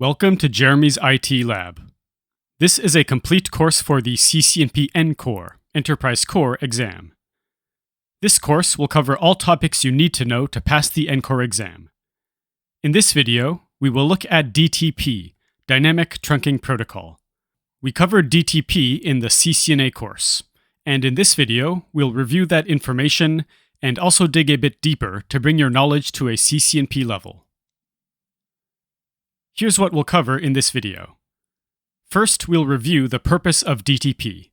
Welcome to Jeremy's IT Lab. This is a complete course for the CCNP ENCOR, Enterprise Core exam. This course will cover all topics you need to know to pass the ENCOR exam. In this video, we will look at DTP, Dynamic Trunking Protocol. We covered DTP in the CCNA course, and in this video, we'll review that information and also dig a bit deeper to bring your knowledge to a CCNP level. Here's what we'll cover in this video. First, we'll review the purpose of DTP.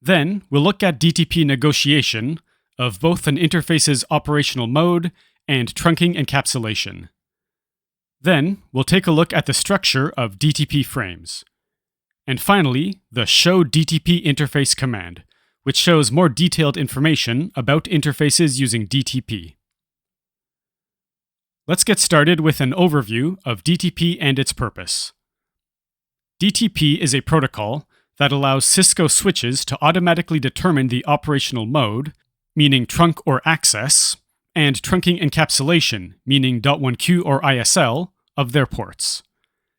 Then, we'll look at DTP negotiation of both an interface's operational mode and trunking encapsulation. Then, we'll take a look at the structure of DTP frames. And finally, the show DTP interface command, which shows more detailed information about interfaces using DTP. Let's get started with an overview of DTP and its purpose. DTP is a protocol that allows Cisco switches to automatically determine the operational mode, meaning trunk or access, and trunking encapsulation, meaning .1Q or ISL, of their ports.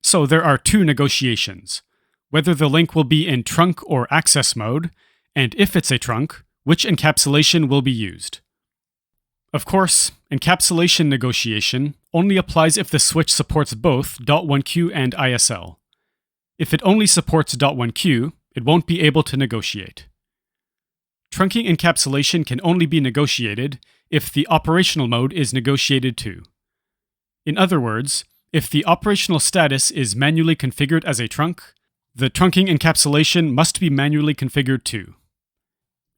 So there are two negotiations: whether the link will be in trunk or access mode, and if it's a trunk, which encapsulation will be used. Of course, encapsulation negotiation only applies if the switch supports both .1Q and ISL. If it only supports .1Q, it won't be able to negotiate. Trunking encapsulation can only be negotiated if the operational mode is negotiated too. In other words, if the operational status is manually configured as a trunk, the trunking encapsulation must be manually configured too.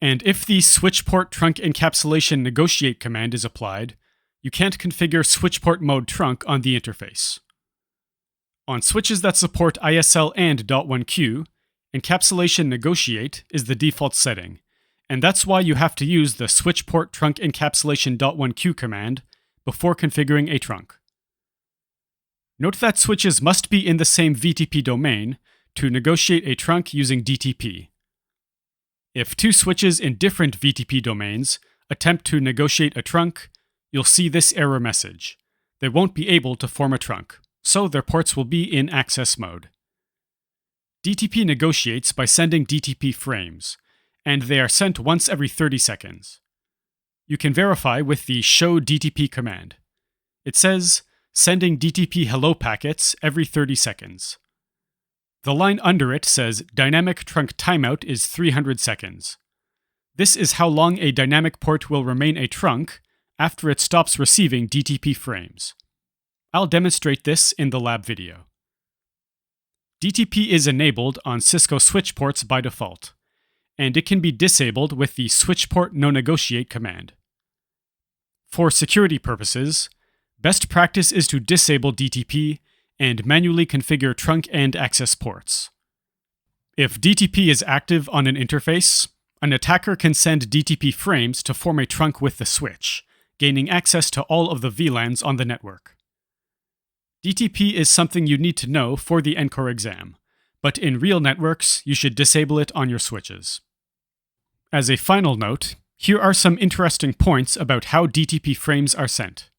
And if the switch port trunk encapsulation negotiate command is applied, you can't configure switch port mode trunk on the interface. On switches that support ISL and .1Q, encapsulation negotiate is the default setting, and that's why you have to use the switch port trunk encapsulation .1Q command before configuring a trunk. Note that switches must be in the same VTP domain to negotiate a trunk using DTP. If two switches in different VTP domains attempt to negotiate a trunk, you'll see this error message. They won't be able to form a trunk, so their ports will be in access mode. DTP negotiates by sending DTP frames, and they are sent once every 30 seconds. You can verify with the show DTP command. It says, sending DTP hello packets every 30 seconds. The line under it says dynamic trunk timeout is 300 seconds. This is how long a dynamic port will remain a trunk after it stops receiving DTP frames. I'll demonstrate this in the lab video. DTP is enabled on Cisco switch ports by default, and it can be disabled with the switch port no negotiate command. For security purposes, best practice is to disable DTP and manually configure trunk and access ports. If DTP is active on an interface, an attacker can send DTP frames to form a trunk with the switch, gaining access to all of the VLANs on the network. DTP is something you need to know for the ENCOR exam, but in real networks, you should disable it on your switches. As a final note, here are some interesting points about how DTP frames are sent.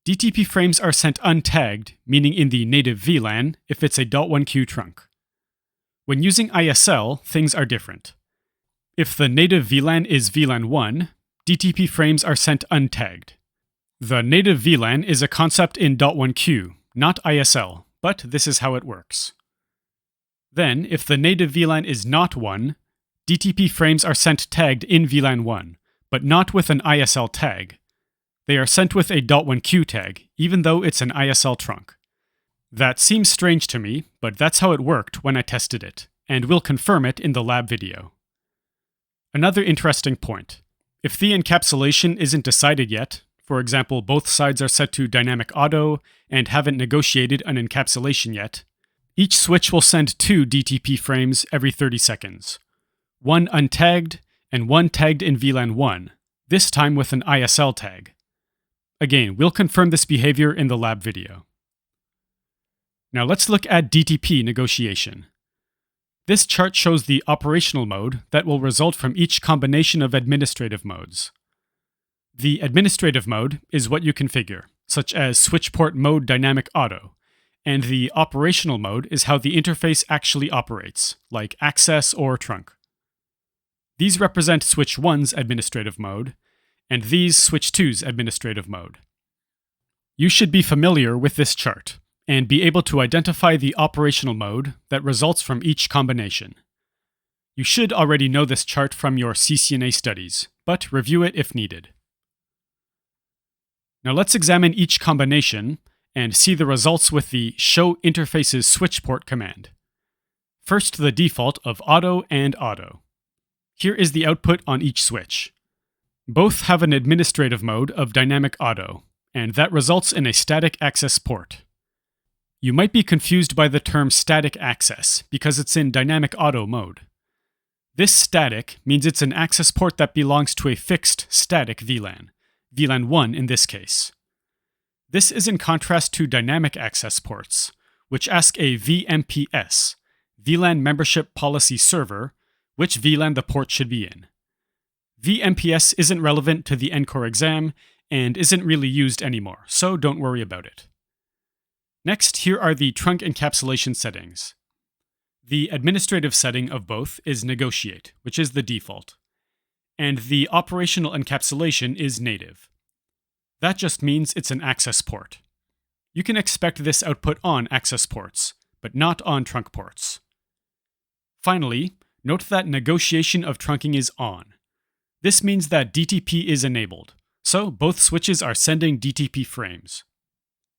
DTP frames are sent untagged, meaning in the native VLAN, if it's a .1Q trunk. When using ISL, things are different. If the native VLAN is VLAN 1, DTP frames are sent untagged. The native VLAN is a concept in .1Q, not ISL, but this is how it works. Then, if the native VLAN is not 1, DTP frames are sent tagged in VLAN 1, but not with an ISL tag. They are sent with a .1Q tag, even though it's an ISL trunk. That seems strange to me, but that's how it worked when I tested it, and we'll confirm it in the lab video. Another interesting point. If the encapsulation isn't decided yet, for example, both sides are set to dynamic auto and haven't negotiated an encapsulation yet, each switch will send two DTP frames every 30 seconds. One untagged and one tagged in VLAN 1, this time with an ISL tag. Again, we'll confirm this behavior in the lab video. Now let's look at DTP negotiation. This chart shows the operational mode that will result from each combination of administrative modes. The administrative mode is what you configure, such as switch port mode dynamic auto, and the operational mode is how the interface actually operates, like access or trunk. These represent switch 1's administrative mode, and these switch 2's administrative mode. You should be familiar with this chart, and be able to identify the operational mode that results from each combination. You should already know this chart from your CCNA studies, but review it if needed. Now let's examine each combination and see the results with the Show Interfaces Switch Port command. First, the default of auto and auto. Here is the output on each switch. Both have an administrative mode of dynamic auto, and that results in a static access port. You might be confused by the term static access because it's in dynamic auto mode. This static means it's an access port that belongs to a fixed static VLAN, VLAN 1 in this case. This is in contrast to dynamic access ports, which ask a VMPS, VLAN Membership Policy Server, which VLAN the port should be in. VMPS isn't relevant to the ENCOR exam and isn't really used anymore, so don't worry about it. Next, here are the trunk encapsulation settings. The administrative setting of both is Negotiate, which is the default, and the operational encapsulation is Native. That just means it's an access port. You can expect this output on access ports, but not on trunk ports. Finally, note that negotiation of trunking is on. This means that DTP is enabled, so both switches are sending DTP frames.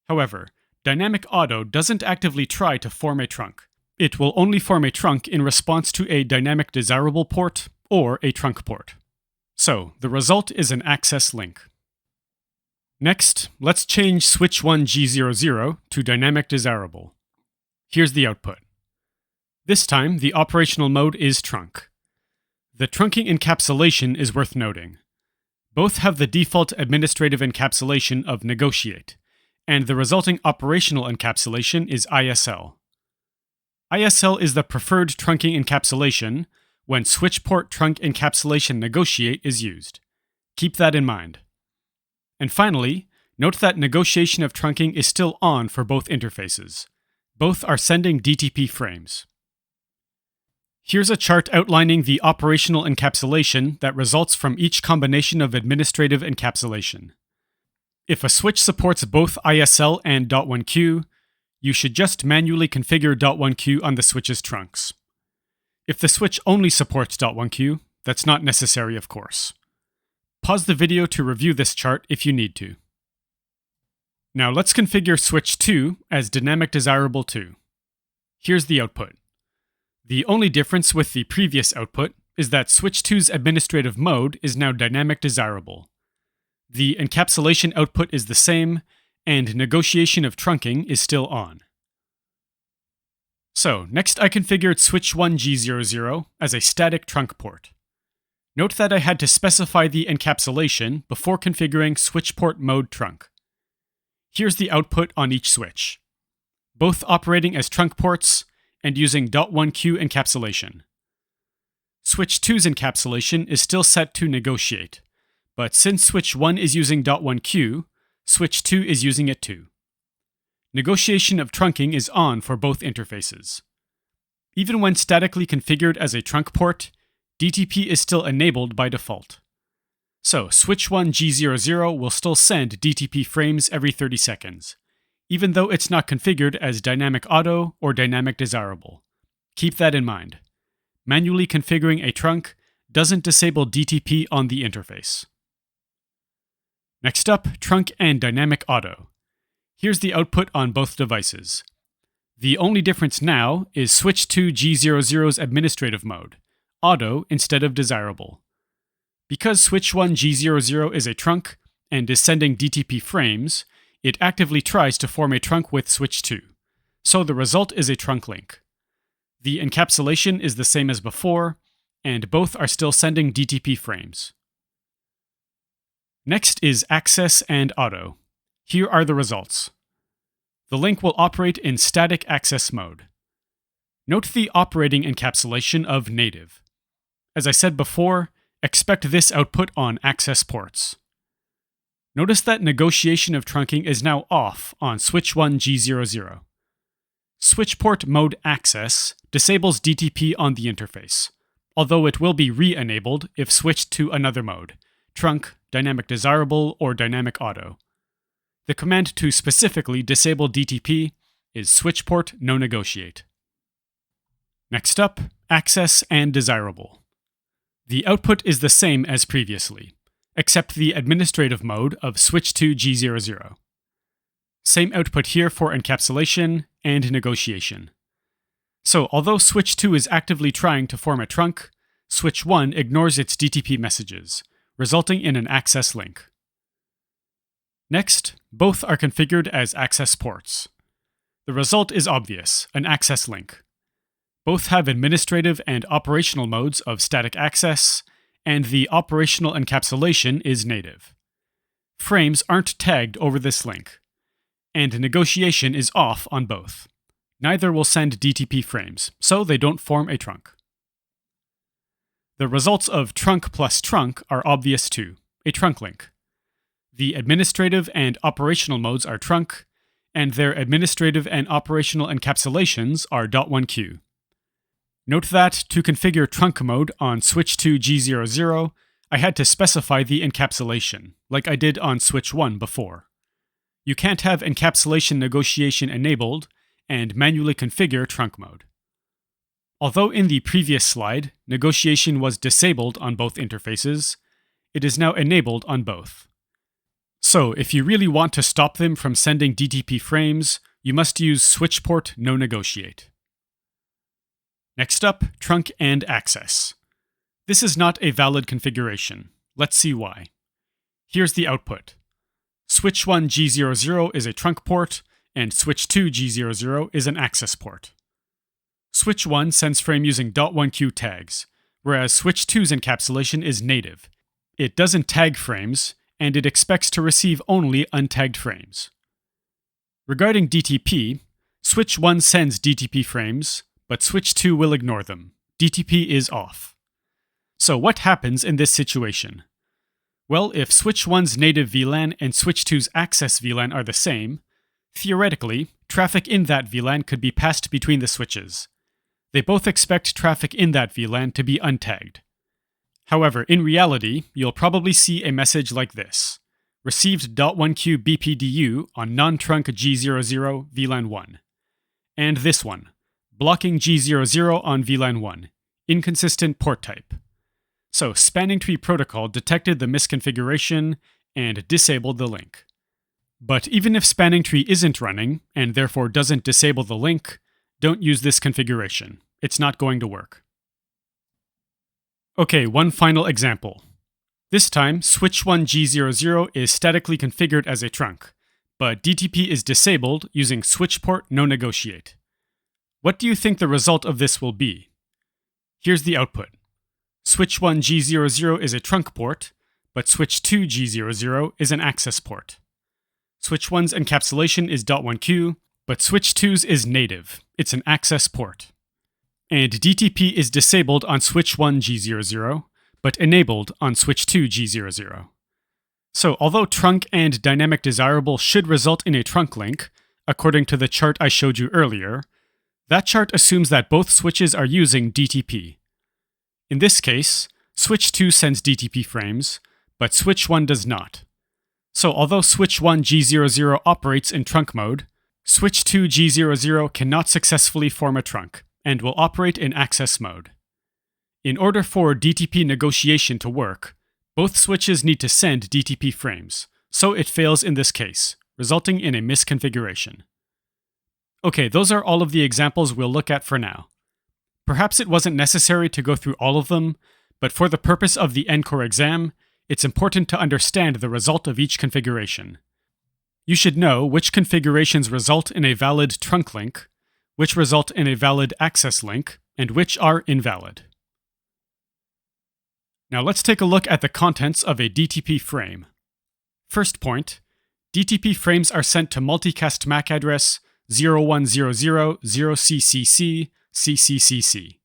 However, dynamic auto doesn't actively try to form a trunk. It will only form a trunk in response to a dynamic desirable port or a trunk port. So, the result is an access link. Next, let's change switch 1 G00 to dynamic desirable. Here's the output. This time, the operational mode is trunk. The trunking encapsulation is worth noting. Both have the default administrative encapsulation of Negotiate, and the resulting operational encapsulation is ISL. ISL is the preferred trunking encapsulation when switch port trunk encapsulation Negotiate is used. Keep that in mind. And finally, note that negotiation of trunking is still on for both interfaces. Both are sending DTP frames. Here's a chart outlining the operational encapsulation that results from each combination of administrative encapsulation. If a switch supports both ISL and .1Q, you should just manually configure .1Q on the switch's trunks. If the switch only supports .1Q, that's not necessary, of course. Pause the video to review this chart if you need to. Now let's configure switch 2 as dynamic desirable 2. Here's the output. The only difference with the previous output is that switch 2's administrative mode is now dynamic desirable. The encapsulation output is the same, and negotiation of trunking is still on. So, next I configured switch 1 G00 as a static trunk port. Note that I had to specify the encapsulation before configuring switch port mode trunk. Here's the output on each switch. Both operating as trunk ports and using .1Q encapsulation. Switch 2's encapsulation is still set to Negotiate, but since switch 1 is using .1Q, switch 2 is using it too. Negotiation of trunking is on for both interfaces. Even when statically configured as a trunk port, DTP is still enabled by default. So, switch 1 G00 will still send DTP frames every 30 seconds, even though it's not configured as dynamic auto or dynamic desirable. Keep that in mind. Manually configuring a trunk doesn't disable DTP on the interface. Next up, trunk and dynamic auto. Here's the output on both devices. The only difference now is switch 2 G00's administrative mode, auto instead of desirable. Because switch 1 G00 is a trunk and is sending DTP frames, it actively tries to form a trunk with switch 2, so the result is a trunk link. The encapsulation is the same as before, and both are still sending DTP frames. Next is access and auto. Here are the results. The link will operate in static access mode. Note the operating encapsulation of native. As I said before, expect this output on access ports. Notice that negotiation of trunking is now off on switch 1 G00. Switch port mode access disables DTP on the interface, although it will be re-enabled if switched to another mode, trunk, dynamic desirable, or dynamic auto. The command to specifically disable DTP is switch port no negotiate. Next up, access and desirable. The output is the same as previously, except the administrative mode of switch to G00. Same output here for encapsulation and negotiation. So although switch 2 is actively trying to form a trunk, switch 1 ignores its DTP messages, resulting in an access link. Next, both are configured as access ports. The result is obvious, an access link. Both have administrative and operational modes of static access, and the operational encapsulation is native. Frames aren't tagged over this link, and negotiation is off on both. Neither will send DTP frames, so they don't form a trunk. The results of trunk plus trunk are obvious too, a trunk link. The administrative and operational modes are trunk, and their administrative and operational encapsulations are .1q. Note that to configure trunk mode on switch 2 G00, I had to specify the encapsulation, like I did on switch 1 before. You can't have encapsulation negotiation enabled and manually configure trunk mode. Although in the previous slide, negotiation was disabled on both interfaces, it is now enabled on both. So if you really want to stop them from sending DTP frames, you must use switch port no negotiate. Next up, trunk and access. This is not a valid configuration. Let's see why. Here's the output. Switch 1 G00 is a trunk port, and switch 2 G00 is an access port. Switch 1 sends frame using .1q tags, whereas switch 2's encapsulation is native. It doesn't tag frames, and it expects to receive only untagged frames. Regarding DTP, switch 1 sends DTP frames, but switch 2 will ignore them. DTP is off. So what happens in this situation? Well, if switch 1's native VLAN and switch 2's access VLAN are the same, theoretically, traffic in that VLAN could be passed between the switches. They both expect traffic in that VLAN to be untagged. However, in reality, you'll probably see a message like this. Received .1q BPDU on non-trunk G00 VLAN 1. And this one. Blocking G00 on VLAN 1. Inconsistent port type. So Spanning Tree Protocol detected the misconfiguration and disabled the link. But even if Spanning Tree isn't running, and therefore doesn't disable the link, don't use this configuration. It's not going to work. Okay, one final example. This time, switch 1 G00 is statically configured as a trunk, but DTP is disabled using switch port no negotiate. What do you think the result of this will be? Here's the output. Switch 1 G00 is a trunk port, but switch 2 G00 is an access port. Switch 1's encapsulation is .1q, but switch 2's is native. It's an access port. And DTP is disabled on switch 1 G00, but enabled on switch 2 G00. So although trunk and dynamic desirable should result in a trunk link, according to the chart I showed you earlier, that chart assumes that both switches are using DTP. In this case, switch 2 sends DTP frames, but switch 1 does not. So although switch 1 G00 operates in trunk mode, switch 2 G00 cannot successfully form a trunk, and will operate in access mode. In order for DTP negotiation to work, both switches need to send DTP frames, so it fails in this case, resulting in a misconfiguration. Okay, those are all of the examples we'll look at for now. Perhaps it wasn't necessary to go through all of them, but for the purpose of the ENCOR exam, it's important to understand the result of each configuration. You should know which configurations result in a valid trunk link, which result in a valid access link, and which are invalid. Now let's take a look at the contents of a DTP frame. First point, DTP frames are sent to multicast MAC address 01000CCC CCCC,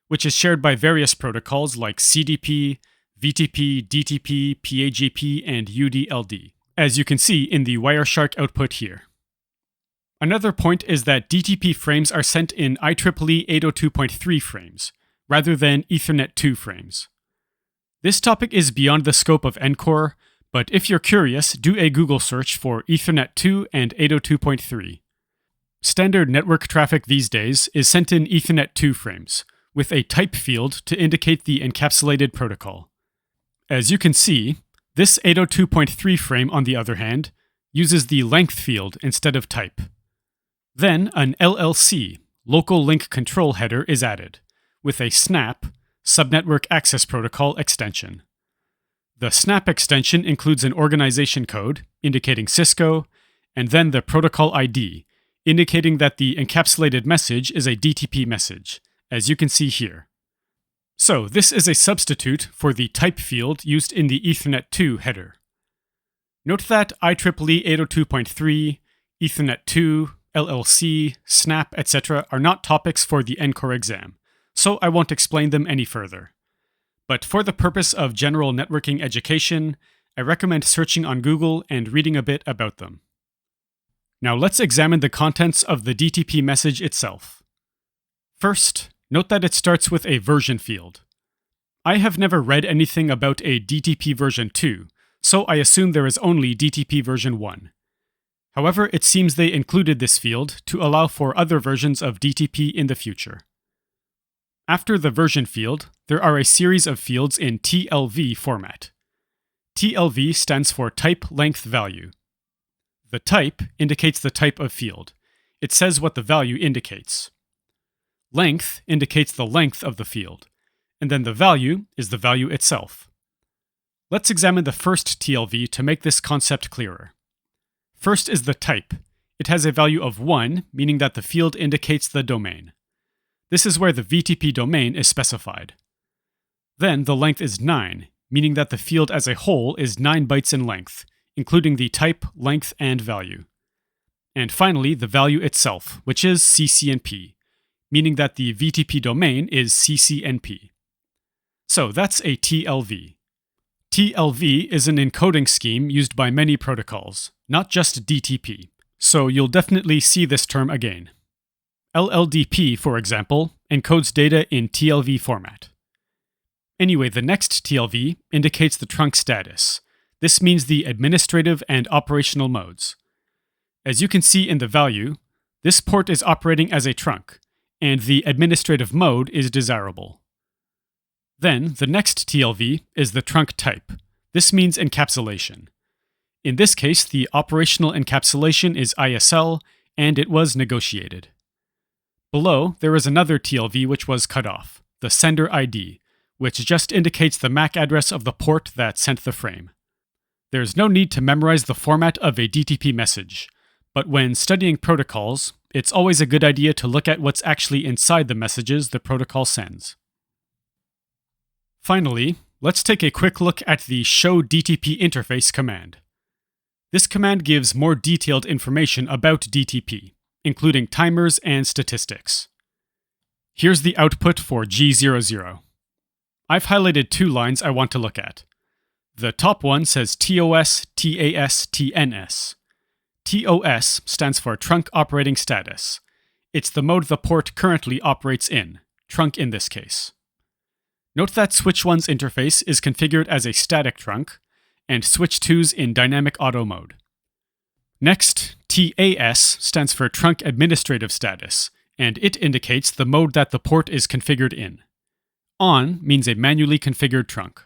which is shared by various protocols like CDP, VTP, DTP, PAGP, and UDLD, as you can see in the Wireshark output here. Another point is that DTP frames are sent in IEEE 802.3 frames, rather than Ethernet 2 frames. This topic is beyond the scope of ENCOR, but if you're curious, do a Google search for Ethernet 2 and 802.3. Standard network traffic these days is sent in Ethernet 2 frames, with a type field to indicate the encapsulated protocol. As you can see, this 802.3 frame, on the other hand, uses the length field instead of type. Then an LLC, Local Link Control header, is added, with a SNAP, Subnetwork Access Protocol extension. The SNAP extension includes an organization code, indicating Cisco, and then the protocol ID, indicating that the encapsulated message is a DTP message, as you can see here. So this is a substitute for the type field used in the Ethernet 2 header. Note that IEEE 802.3, Ethernet 2, LLC, SNAP, etc. are not topics for the ENCOR exam, so I won't explain them any further. But for the purpose of general networking education, I recommend searching on Google and reading a bit about them. Now let's examine the contents of the DTP message itself. First, note that it starts with a version field. I have never read anything about a DTP version 2, so I assume there is only DTP version 1. However, it seems they included this field to allow for other versions of DTP in the future. After the version field, there are a series of fields in TLV format. TLV stands for Type Length Value. The type indicates the type of field. It says what the value indicates. Length indicates the length of the field, and then the value is the value itself. Let's examine the first TLV to make this concept clearer. First is the type. It has a value of 1, meaning that the field indicates the domain. This is where the VTP domain is specified. Then the length is 9, meaning that the field as a whole is 9 bytes in length, including the type, length, and value. And finally, the value itself, which is CCNP, meaning that the VTP domain is CCNP. So that's a TLV. TLV is an encoding scheme used by many protocols, not just DTP, so you'll definitely see this term again. LLDP, for example, encodes data in TLV format. Anyway, the next TLV indicates the trunk status. This means the administrative and operational modes. As you can see in the value, this port is operating as a trunk, and the administrative mode is desirable. Then, the next TLV is the trunk type. This means encapsulation. In this case, the operational encapsulation is ISL, and it was negotiated. Below, there is another TLV which was cut off, the sender ID, which just indicates the MAC address of the port that sent the frame. There's no need to memorize the format of a DTP message, but when studying protocols, it's always a good idea to look at what's actually inside the messages the protocol sends. Finally, let's take a quick look at the Show DTP Interface command. This command gives more detailed information about DTP, including timers and statistics. Here's the output for G00. I've highlighted 2 lines I want to look at. The top one says TOS, TAS, TNS. TOS stands for Trunk Operating Status. It's the mode the port currently operates in, trunk in this case. Note that Switch 1's interface is configured as a static trunk, and Switch 2's in dynamic auto mode. Next, TAS stands for Trunk Administrative Status, and it indicates the mode that the port is configured in. On means a manually configured trunk.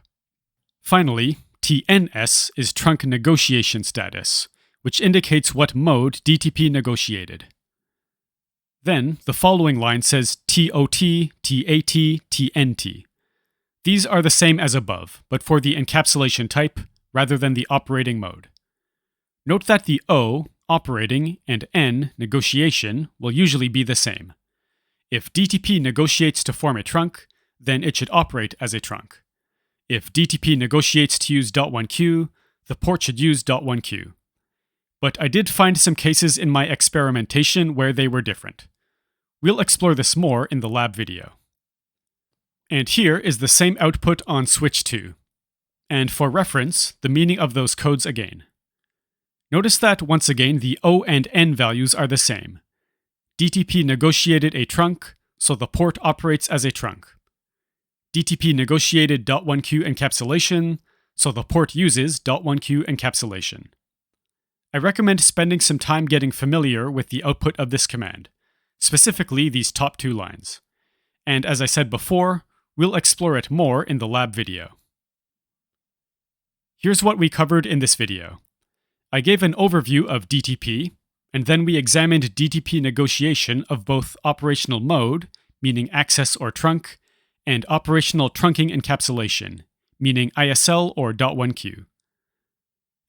Finally, TNS is Trunk Negotiation Status, which indicates what mode DTP negotiated. Then, the following line says TOT, TAT, TNT. These are the same as above, but for the encapsulation type, rather than the operating mode. Note that the O, operating, and N, negotiation, will usually be the same. If DTP negotiates to form a trunk, then it should operate as a trunk. If DTP negotiates to use .1Q, the port should use .1Q. But I did find some cases in my experimentation where they were different. We'll explore this more in the lab video. And here is the same output on Switch 2. And for reference, the meaning of those codes again. Notice that, once again, the O and N values are the same. DTP negotiated a trunk, so the port operates as a trunk. DTP negotiated .1q encapsulation, so the port uses .1q encapsulation. I recommend spending some time getting familiar with the output of this command, specifically these top two lines. And as I said before, we'll explore it more in the lab video. Here's what we covered in this video. I gave an overview of DTP, and then we examined DTP negotiation of both operational mode, meaning access or trunk, and operational trunking encapsulation, meaning ISL or .1q.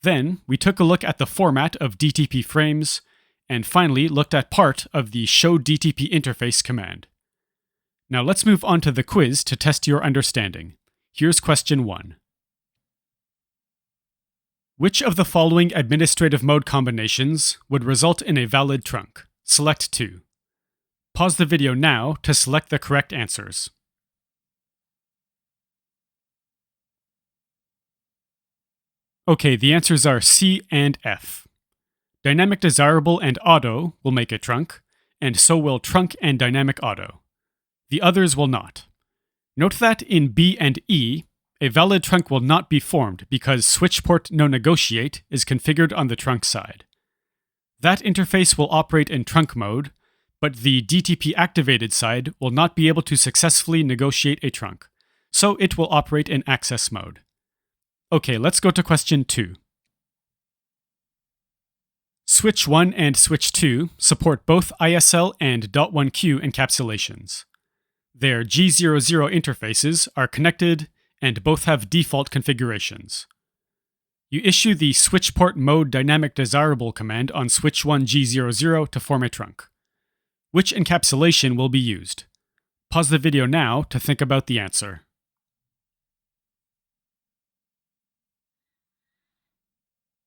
Then, we took a look at the format of DTP frames, and finally looked at part of the show DTP interface command. Now let's move on to the quiz to test your understanding. Here's question 1. Which of the following administrative mode combinations would result in a valid trunk? Select 2. Pause the video now to select the correct answers. Okay, the answers are C and F. Dynamic desirable and auto will make a trunk, and so will trunk and dynamic auto. The others will not. Note that in B and E, a valid trunk will not be formed because switch port no negotiate is configured on the trunk side. That interface will operate in trunk mode, but the DTP activated side will not be able to successfully negotiate a trunk, so it will operate in access mode. Okay, let's go to question 2. Switch 1 and Switch 2 support both ISL and .1q encapsulations. Their G00 interfaces are connected and both have default configurations. You issue the switch port mode dynamic desirable command on switch 1 G00 to form a trunk. Which encapsulation will be used? Pause the video now to think about the answer.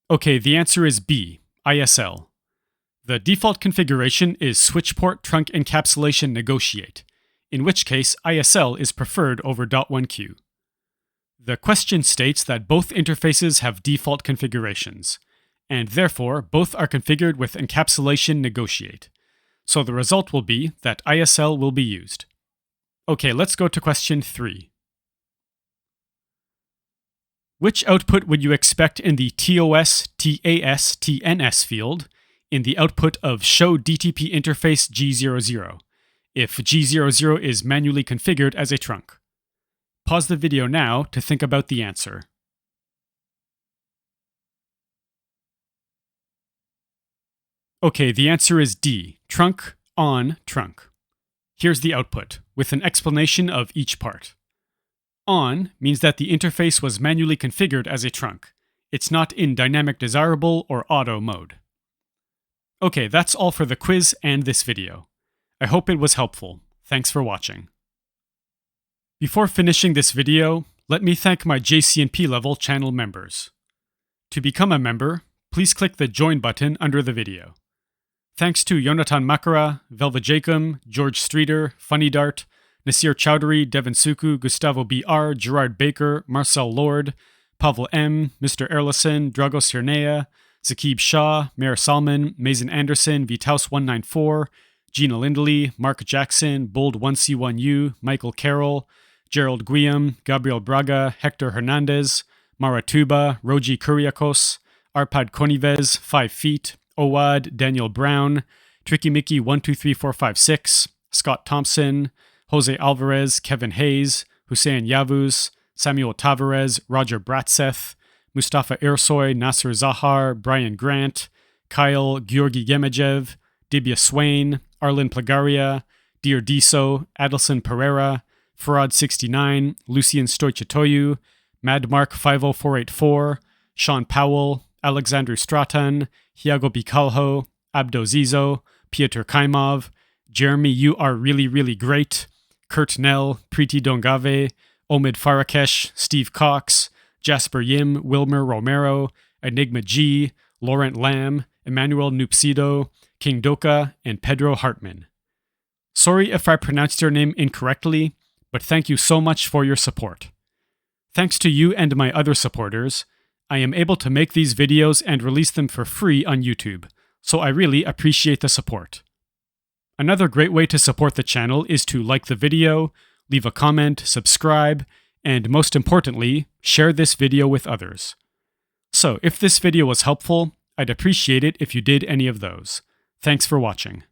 Okay, the answer is B, ISL. The default configuration is switch port trunk encapsulation negotiate, in which case ISL is preferred over .1q. The question states that both interfaces have default configurations, and therefore both are configured with encapsulation negotiate. So the result will be that ISL will be used. Okay, let's go to question 3. Which output would you expect in the TOS, TAS, TNS field in the output of show DTP interface G00 if G00 is manually configured as a trunk? Pause the video now to think about the answer. Okay, the answer is D, trunk on trunk. Here's the output, with an explanation of each part. On means that the interface was manually configured as a trunk. It's not in dynamic desirable or auto mode. Okay, that's all for the quiz and this video. I hope it was helpful. Thanks for watching. Before finishing this video, let me thank my JCNP level channel members. To become a member, please click the Join button under the video. Thanks to Yonatan Makara, Velva Jacob, George Streeter, Funny Dart, Nasir Chowdhury, Devin Suku, Gustavo B.R., Gerard Baker, Marcel Lord, Pavel M., Mr. Erlison, Dragos Hirnea, Zakib Shah, Mayor Salman, Mazen Anderson, Vitaus194, Gina Lindley, Mark Jackson, Bold1C1U, Michael Carroll, Gerald Guillaume, Gabriel Braga, Hector Hernandez, Maratuba, Roji Kuriakos, Arpad Konives, 5 Feet, Owad, Daniel Brown, Tricky Mickey 123456, Scott Thompson, Jose Alvarez, Kevin Hayes, Hussein Yavuz, Samuel Tavares, Roger Bratseth, Mustafa Irsoy, Nasser Zahar, Brian Grant, Kyle, Georgi Gemejev, Dibya Swain, Arlen Plagaria, Dear Diso, Adelson Pereira, Farad69, Lucian Stoichitoyu, Madmark 50484, Sean Powell, Alexander Stratan, Hiago Bicalho, Abdo Zizo, Piotr Kaimov, Jeremy You Are Really Really Great, Kurt Nell, Preeti Dongave, Omid Farakesh, Steve Cox, Jasper Yim, Wilmer Romero, Enigma G, Laurent Lamb, Emmanuel Nupsido, King Doka, and Pedro Hartman. Sorry if I pronounced your name incorrectly, but thank you so much for your support. Thanks to you and my other supporters, I am able to make these videos and release them for free on YouTube, so I really appreciate the support. Another great way to support the channel is to like the video, leave a comment, subscribe, and most importantly, share this video with others. So if this video was helpful, I'd appreciate it if you did any of those. Thanks for watching.